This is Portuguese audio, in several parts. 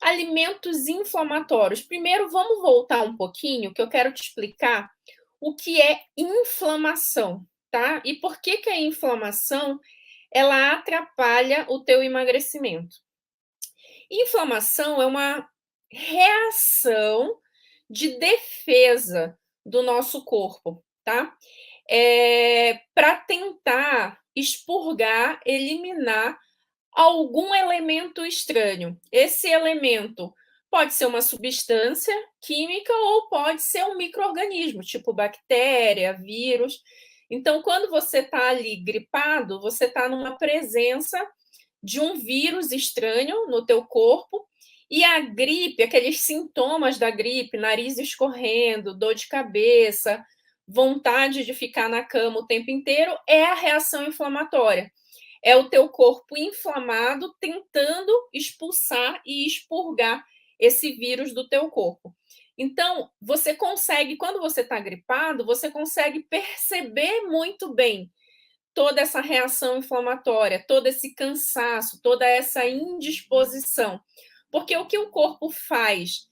Alimentos inflamatórios. Primeiro, vamos voltar um pouquinho, que eu quero te explicar o que é inflamação, tá? E por que que a inflamação ela atrapalha o teu emagrecimento. Inflamação é uma reação de defesa do nosso corpo, tá? Para tentar expurgar, eliminar algum elemento estranho. Esse elemento pode ser uma substância química ou pode ser um micro-organismo, tipo bactéria, vírus. Então, quando você está ali gripado, você está numa presença de um vírus estranho no teu corpo e a gripe, aqueles sintomas da gripe, nariz escorrendo, dor de cabeça, vontade de ficar na cama o tempo inteiro, é a reação inflamatória. É o teu corpo inflamado tentando expulsar e expurgar esse vírus do teu corpo. Então, você consegue, quando você está gripado, você consegue perceber muito bem toda essa reação inflamatória, todo esse cansaço, toda essa indisposição. Porque o que o corpo faz?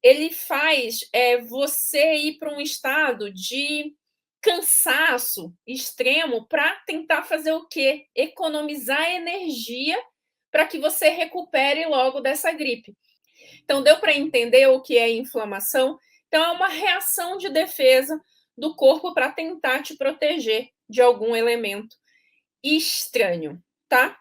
Ele faz você ir para um estado de cansaço extremo para tentar fazer o quê? Economizar energia para que você recupere logo dessa gripe. Então, deu para entender o que é inflamação? Então, é uma reação de defesa do corpo para tentar te proteger de algum elemento estranho, tá?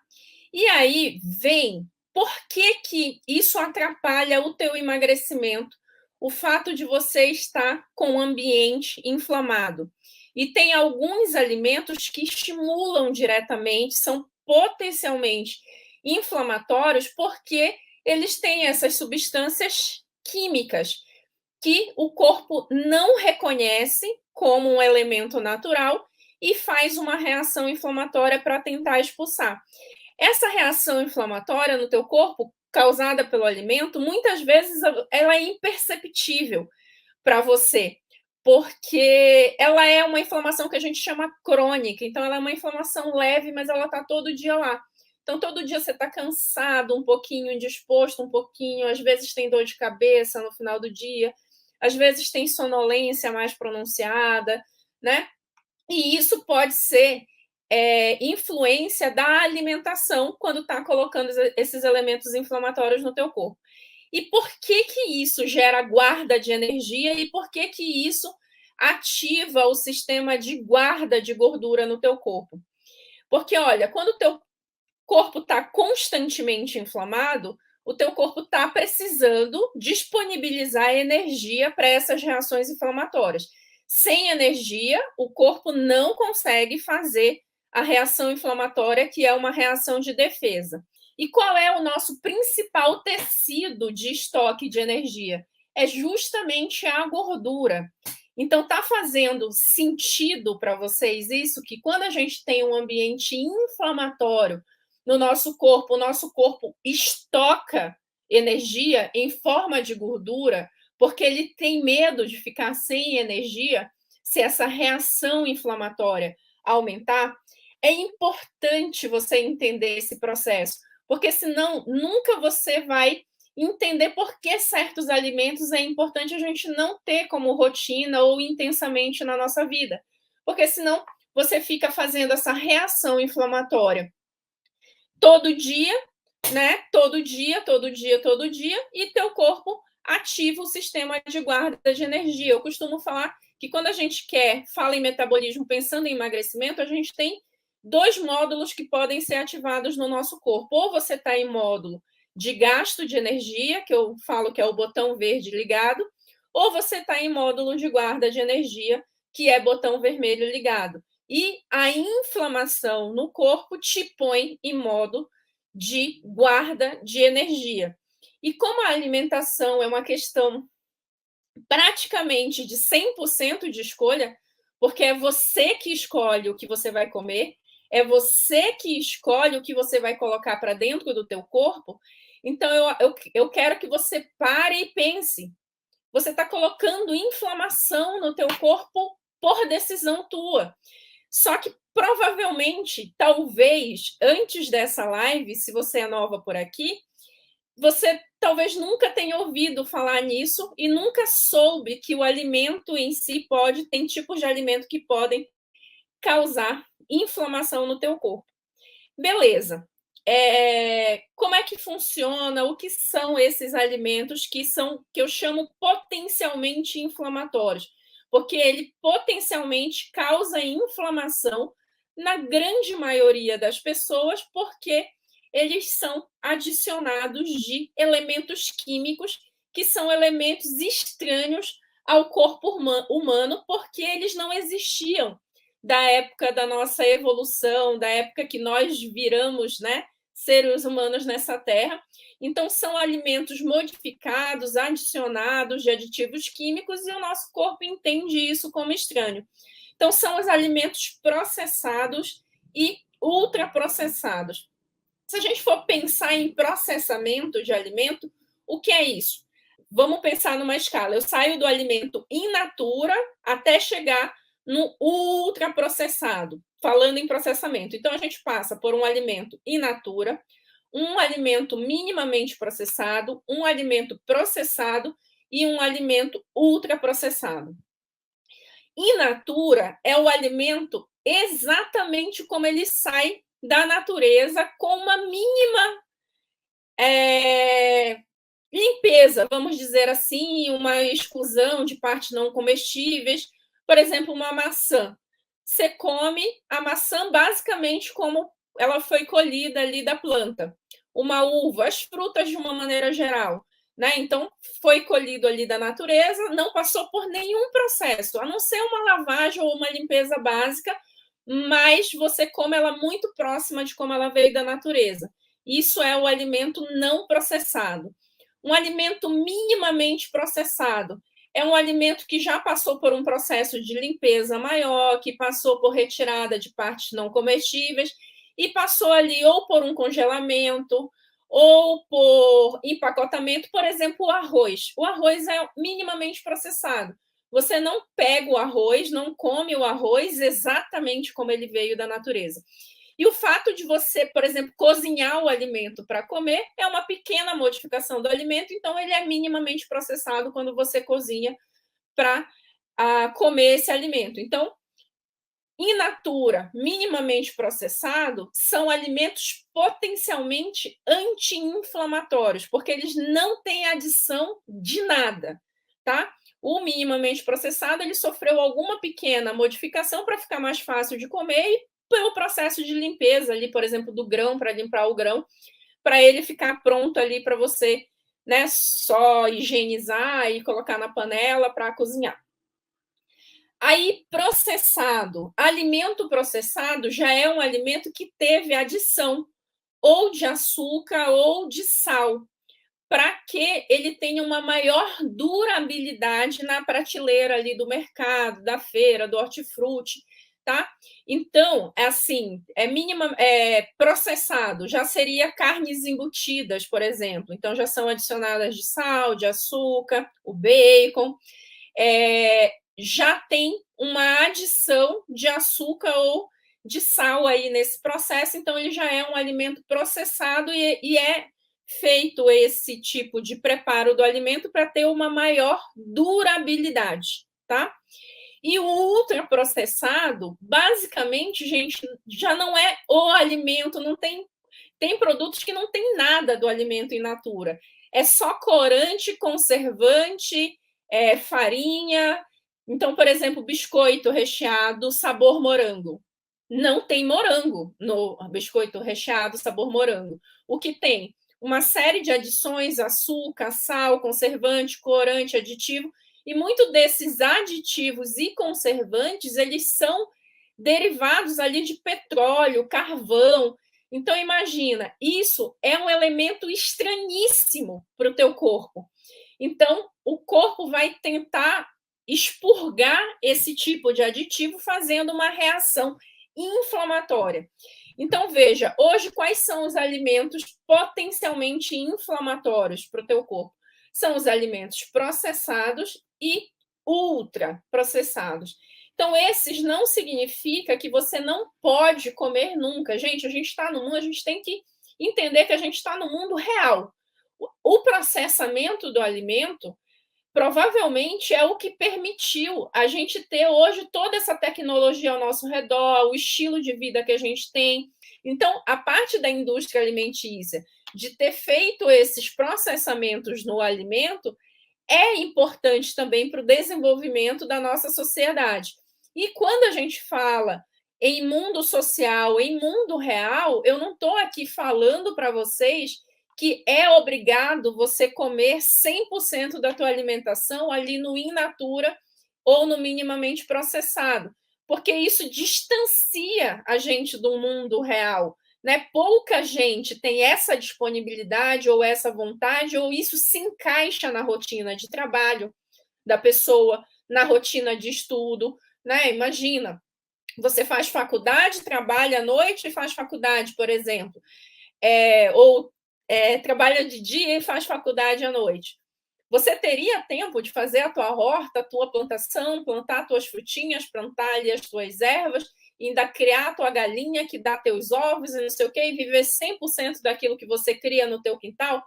E aí vem por que que isso atrapalha o teu emagrecimento, o fato de você estar com o ambiente inflamado. E tem alguns alimentos que estimulam diretamente, são potencialmente inflamatórios, porque eles têm essas substâncias químicas que o corpo não reconhece como um elemento natural e faz uma reação inflamatória para tentar expulsar. Essa reação inflamatória no teu corpo, causada pelo alimento, muitas vezes ela é imperceptível para você, porque ela é uma inflamação que a gente chama crônica. Então, ela é uma inflamação leve, mas ela está todo dia lá. Então, todo dia você está cansado, um pouquinho indisposto, um pouquinho, às vezes tem dor de cabeça no final do dia, às vezes tem sonolência mais pronunciada, né? E isso pode ser influência da alimentação quando está colocando esses elementos inflamatórios no teu corpo. E por que que isso gera guarda de energia e por que que isso ativa o sistema de guarda de gordura no teu corpo? Porque, olha, quando o teu corpo está constantemente inflamado, o teu corpo está precisando disponibilizar energia para essas reações inflamatórias. Sem energia, o corpo não consegue fazer a reação inflamatória, que é uma reação de defesa. E qual é o nosso principal tecido de estoque de energia? É justamente a gordura. Então, está fazendo sentido para vocês isso, que quando a gente tem um ambiente inflamatório no nosso corpo, o nosso corpo estoca energia em forma de gordura, porque ele tem medo de ficar sem energia se essa reação inflamatória aumentar. É importante você entender esse processo, porque senão nunca você vai entender por que certos alimentos é importante a gente não ter como rotina ou intensamente na nossa vida. Porque senão você fica fazendo essa reação inflamatória todo dia, né? Todo dia, todo dia, todo dia, e teu corpo ativa o sistema de guarda de energia. Eu costumo falar que quando a gente fala em metabolismo pensando em emagrecimento, a gente tem dois módulos que podem ser ativados no nosso corpo. Ou você está em módulo de gasto de energia, que eu falo que é o botão verde ligado, ou você está em módulo de guarda de energia, que é botão vermelho ligado. E a inflamação no corpo te põe em modo de guarda de energia. E como a alimentação é uma questão praticamente de 100% de escolha, porque é você que escolhe o que você vai comer, é você que escolhe o que você vai colocar para dentro do teu corpo, então eu quero que você pare e pense. Você está colocando inflamação no teu corpo por decisão tua. Só que provavelmente, talvez, antes dessa live, se você é nova por aqui, você talvez nunca tenha ouvido falar nisso e nunca soube que o alimento em si tem tipos de alimento que podem causar inflamação no teu corpo. Beleza. Como é que funciona? O que são esses alimentos que eu chamo potencialmente inflamatórios? Porque ele potencialmente causa inflamação na grande maioria das pessoas, porque eles são adicionados de elementos químicos que são elementos estranhos ao corpo humano, porque eles não existiam da época da nossa evolução, da época que nós viramos, né, seres humanos nessa terra. Então, são alimentos modificados, adicionados de aditivos químicos, e o nosso corpo entende isso como estranho. Então, são os alimentos processados e ultraprocessados. Se a gente for pensar em processamento de alimento, o que é isso? Vamos pensar numa escala. Eu saio do alimento in natura até chegar no ultraprocessado, falando em processamento. Então, a gente passa por um alimento in natura, um alimento minimamente processado, um alimento processado e um alimento ultraprocessado. In natura é o alimento exatamente como ele sai da natureza, com uma mínima limpeza, vamos dizer assim, uma exclusão de partes não comestíveis. Por exemplo, uma maçã. Você come a maçã basicamente como ela foi colhida ali da planta. Uma uva, as frutas de uma maneira geral, né? Então, foi colhido ali da natureza, não passou por nenhum processo, a não ser uma lavagem ou uma limpeza básica, mas você come ela muito próxima de como ela veio da natureza. Isso é o alimento não processado. Um alimento minimamente processado é um alimento que já passou por um processo de limpeza maior, que passou por retirada de partes não comestíveis e passou ali ou por um congelamento ou por empacotamento. Por exemplo, o arroz. O arroz é minimamente processado. Você não pega o arroz, não come o arroz exatamente como ele veio da natureza. E o fato de você, por exemplo, cozinhar o alimento para comer é uma pequena modificação do alimento, então ele é minimamente processado quando você cozinha para comer esse alimento. Então, in natura, minimamente processado, são alimentos potencialmente anti-inflamatórios, porque eles não têm adição de nada, tá? O minimamente processado, ele sofreu alguma pequena modificação para ficar mais fácil de comer e pelo processo de limpeza ali, por exemplo, do grão, para limpar o grão, para ele ficar pronto ali para você, né, só higienizar e colocar na panela para cozinhar. Aí, processado. Alimento processado já é um alimento que teve adição ou de açúcar ou de sal, para que ele tenha uma maior durabilidade na prateleira ali do mercado, da feira, do hortifruti, tá? Então, processado, já seria carnes embutidas, por exemplo. Então, já são adicionadas de sal, de açúcar, o bacon. Já tem uma adição de açúcar ou de sal aí nesse processo, então ele já é um alimento processado e é feito esse tipo de preparo do alimento para ter uma maior durabilidade, tá? E o ultraprocessado, basicamente, gente, já não é o alimento, não tem produtos que não tem nada do alimento in natura. É só corante, conservante, farinha. Então, por exemplo, biscoito recheado sabor morango. Não tem morango no biscoito recheado sabor morango. O que tem? Uma série de adições, açúcar, sal, conservante, corante, aditivo, e muito desses aditivos e conservantes, eles são derivados ali de petróleo, carvão. Então, imagina, isso é um elemento estranhíssimo para o teu corpo. Então, o corpo vai tentar expurgar esse tipo de aditivo, fazendo uma reação inflamatória. Então, veja, hoje quais são os alimentos potencialmente inflamatórios para o teu corpo? São os alimentos processados e ultraprocessados. Então, esses não significa que você não pode comer nunca. Gente, a gente está no mundo, a gente tem que entender que a gente está no mundo real. O processamento do alimento provavelmente é o que permitiu a gente ter hoje toda essa tecnologia ao nosso redor, o estilo de vida que a gente tem. Então, a parte da indústria alimentícia de ter feito esses processamentos no alimento é importante também para o desenvolvimento da nossa sociedade. E quando a gente fala em mundo social, em mundo real, eu não estou aqui falando para vocês que é obrigado você comer 100% da tua alimentação ali no in natura ou no minimamente processado, porque isso distancia a gente do mundo real, né? Pouca gente tem essa disponibilidade ou essa vontade, ou isso se encaixa na rotina de trabalho da pessoa, na rotina de estudo, né? Imagina, você faz faculdade, trabalha à noite e faz faculdade, por exemplo, ou trabalha de dia e faz faculdade à noite. Você teria tempo de fazer a tua horta, a tua plantação, plantar as tuas frutinhas, plantar ali as tuas ervas, e ainda criar a tua galinha que dá teus ovos e não sei o quê, e viver 100% daquilo que você cria no teu quintal?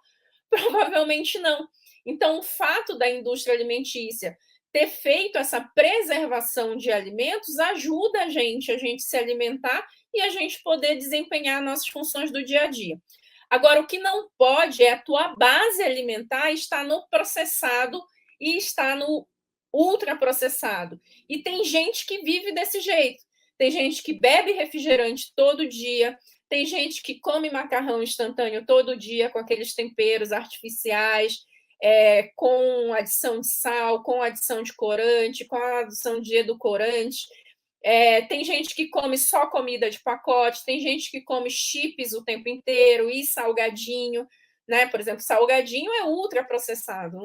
Provavelmente não. Então, o fato da indústria alimentícia ter feito essa preservação de alimentos ajuda a gente se alimentar e a gente poder desempenhar nossas funções do dia a dia. Agora, o que não pode é a tua base alimentar estar no processado e estar no ultraprocessado. E tem gente que vive desse jeito. Tem gente que bebe refrigerante todo dia, tem gente que come macarrão instantâneo todo dia com aqueles temperos artificiais, com adição de sal, com adição de corante, com adição de edulcorante. Tem gente que come só comida de pacote, tem gente que come chips o tempo inteiro e salgadinho, né? Por exemplo, salgadinho é ultraprocessado,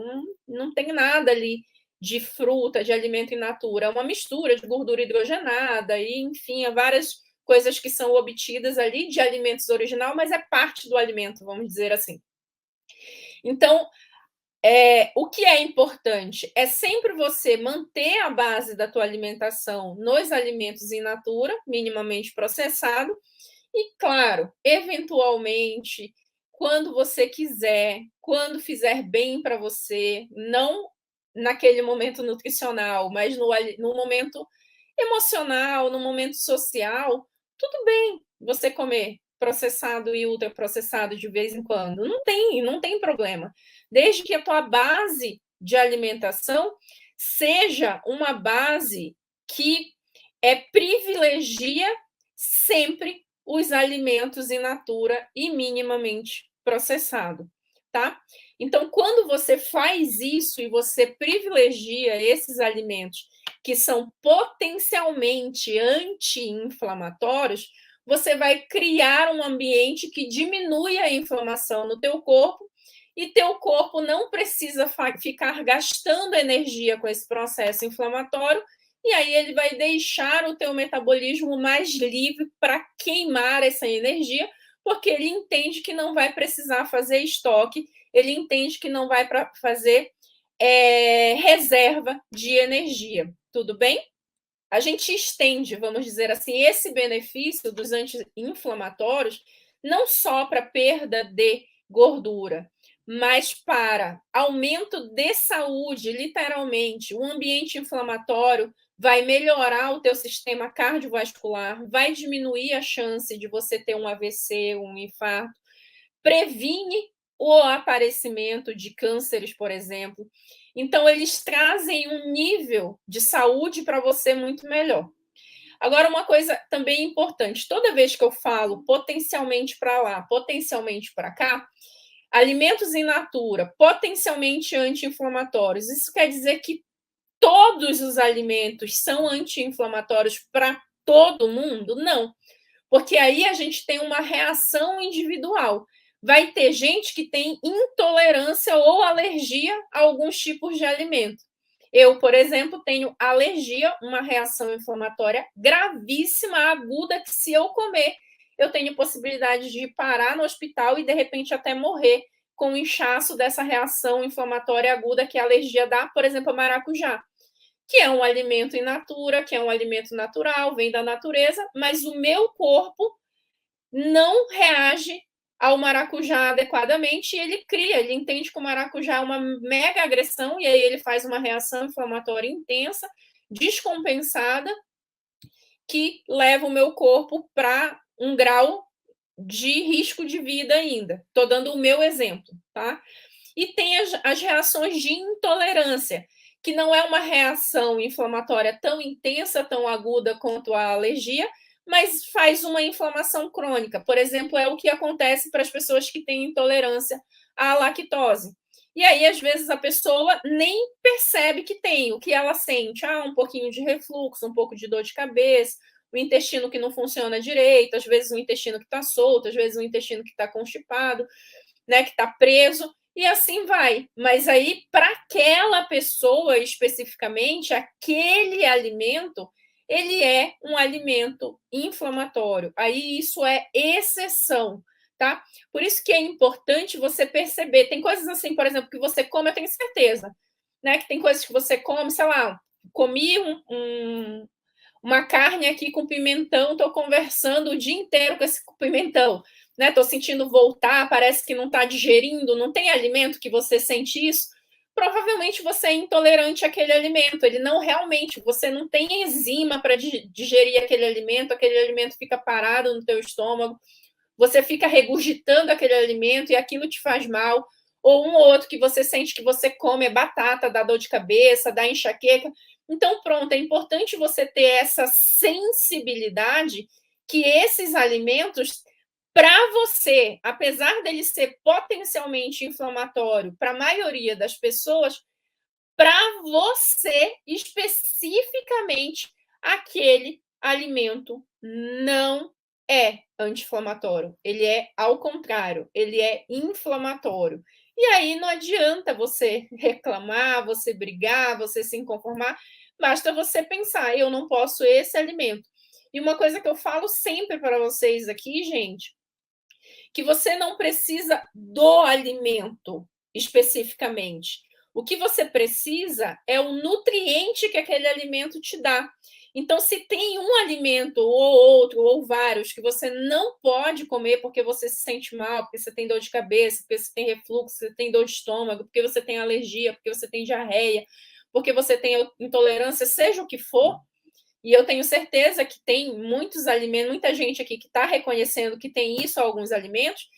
não tem nada ali de fruta, de alimento in natura, é uma mistura de gordura hidrogenada e, enfim, várias coisas que são obtidas ali de alimentos original, mas é parte do alimento, vamos dizer assim. Então, o que é importante é sempre você manter a base da tua alimentação nos alimentos in natura, minimamente processado, e, claro, eventualmente, quando você quiser, quando fizer bem para você, não naquele momento nutricional, mas no momento emocional, no momento social, tudo bem você comer processado e ultraprocessado de vez em quando. Não tem problema. Desde que a tua base de alimentação seja uma base que privilegia sempre os alimentos in natura e minimamente processado, tá? Então, quando você faz isso e você privilegia esses alimentos que são potencialmente anti-inflamatórios, você vai criar um ambiente que diminui a inflamação no teu corpo e teu corpo não precisa ficar gastando energia com esse processo inflamatório, e aí ele vai deixar o teu metabolismo mais livre para queimar essa energia, porque ele entende que não vai precisar fazer estoque, ele entende que não vai fazer reserva de energia. Tudo bem? A gente estende, vamos dizer assim, esse benefício dos anti-inflamatórios não só para perda de gordura, mas para aumento de saúde, literalmente. O ambiente inflamatório vai melhorar o teu sistema cardiovascular, vai diminuir a chance de você ter um AVC, um infarto, previne o aparecimento de cânceres, por exemplo. Então, eles trazem um nível de saúde para você muito melhor. Agora, uma coisa também importante: toda vez que eu falo potencialmente para lá, potencialmente para cá, alimentos in natura, potencialmente anti-inflamatórios, isso quer dizer que todos os alimentos são anti-inflamatórios para todo mundo? Não, porque aí a gente tem uma reação individual. Vai ter gente que tem intolerância ou alergia a alguns tipos de alimento. Eu, por exemplo, tenho alergia, uma reação inflamatória gravíssima, aguda, que se eu comer, eu tenho possibilidade de parar no hospital e, de repente, até morrer com o inchaço dessa reação inflamatória aguda que a alergia dá, por exemplo, a maracujá, que é um alimento in natura, que é um alimento natural, vem da natureza, mas o meu corpo não reage ao maracujá adequadamente, e ele entende que o maracujá é uma mega agressão, e aí ele faz uma reação inflamatória intensa, descompensada, que leva o meu corpo para um grau de risco de vida ainda. Estou dando o meu exemplo, tá? E tem as reações de intolerância, que não é uma reação inflamatória tão intensa, tão aguda quanto a alergia, mas faz uma inflamação crônica. Por exemplo, é o que acontece para as pessoas que têm intolerância à lactose. E aí, às vezes, a pessoa nem percebe que tem. O que ela sente? Um pouquinho de refluxo, um pouco de dor de cabeça, o intestino que não funciona direito, às vezes o intestino que está solto, às vezes o intestino que está constipado, né, que está preso, e assim vai. Mas aí, para aquela pessoa especificamente, aquele alimento, ele é um alimento inflamatório. Aí isso é exceção, tá? Por isso que é importante você perceber. Tem coisas assim, por exemplo, que você come, eu tenho certeza, né? Que tem coisas que você come, sei lá, comi uma carne aqui com pimentão, estou conversando o dia inteiro com esse pimentão, né? Estou sentindo voltar, parece que não está digerindo, não tem alimento que você sente isso. Provavelmente você é intolerante àquele alimento, ele não realmente, você não tem enzima para digerir aquele alimento fica parado no teu estômago, você fica regurgitando aquele alimento e aquilo te faz mal, ou um ou outro que você sente que você come é batata, dá dor de cabeça, dá enxaqueca. Então, pronto, é importante você ter essa sensibilidade que esses alimentos, para você, apesar dele ser potencialmente inflamatório para a maioria das pessoas, para você especificamente, aquele alimento não é anti-inflamatório, ele é ao contrário, ele é inflamatório. E aí não adianta você reclamar, você brigar, você se inconformar, basta você pensar, eu não posso esse alimento. E uma coisa que eu falo sempre para vocês aqui, gente, que você não precisa do alimento especificamente. O que você precisa é o nutriente que aquele alimento te dá. Então, se tem um alimento ou outro, ou vários, que você não pode comer porque você se sente mal, porque você tem dor de cabeça, porque você tem refluxo, você tem dor de estômago, porque você tem alergia, porque você tem diarreia, porque você tem intolerância, seja o que for, e eu tenho certeza que tem muitos alimentos, muita gente aqui que está reconhecendo que tem isso a alguns alimentos.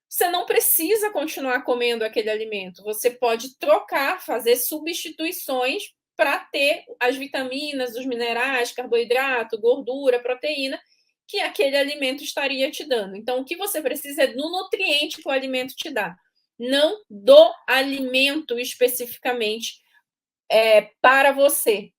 Você não precisa continuar comendo aquele alimento. Você pode trocar, fazer substituições para ter as vitaminas, os minerais, carboidrato, gordura, proteína que aquele alimento estaria te dando. Então, o que você precisa é do nutriente que o alimento te dá, não do alimento especificamente para você,